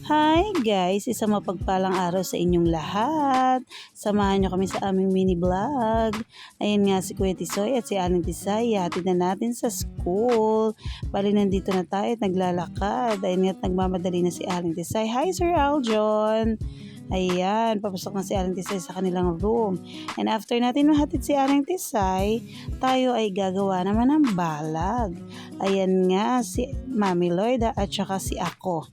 Hi guys! Isang mapagpalang araw sa inyong lahat. Samahan nyo kami sa aming mini vlog. Ayan nga si Kuya Tisoy at si Aling Tisay. Hatid na natin sa school. Bali nandito na tayo at naglalakad. Ayan nga at nagmamadali na si Aling Tisay. Hi Sir Aljon! Ayan, papasok na si Aling Tisay sa kanilang room. And after natin mahatid si Aling Tisay, tayo ay gagawa naman ng balag. Ayan nga si Mami Lloyda at saka si ako.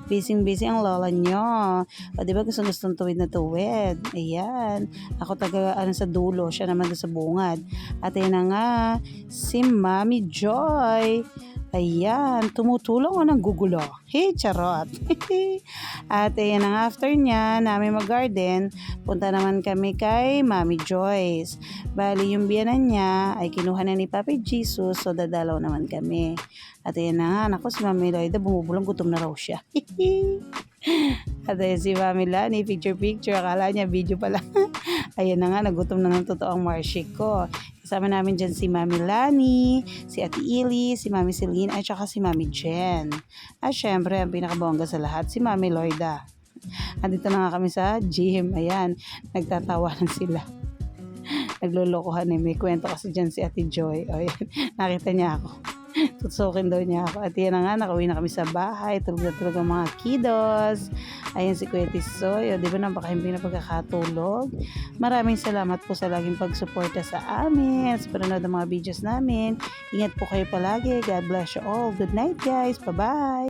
Busy ang lola nyo. O diba gustong tuwid na tuwid. Ayan. Ako taga sa dulo. Siya naman doon sa bungad. At ayan na nga si Mami Joy. Ayan, tumutulong o nang gugulo. Hey, charot. At ayan ang after niya, namin mag-garden, punta naman kami kay Mami Joyce. Bali, yung biyanan niya ay kinuha na ni Papi Jesus, so dadalaw naman kami. At ayan na nga, naku, si Mami Lloyda, bumubulong, gutom na raw siya. At ayan si Mami Lani, picture, akala niya video pala. Ayan na nga, nagutom na ng totoong marshi ko. Kasama namin dyan si Mami Lani, si Ate Ili, si Mami Celine, at saka si Mami Jen. At syempre, ang pinakabongga sa lahat, si Mami Lloyda. Andito na nga kami sa gym. Ayan, nagtatawanan sila. Naglulukuhan eh. May kwento kasi dyan si Ate Joy. O, ayan, nakita niya ako. Tutsukin daw niya ako. At yan na nga, nakauwi na kami sa bahay. Tulog na tulog ang mga kiddos. Ayan si Kuya Tisoy. O, di ba napakahimbing na pagkakatulog? Maraming salamat po sa laging pagsuporta sa amin. Sa panonood ng mga videos namin. Ingat po kayo palagi. God bless you all. Good night guys. Bye-bye.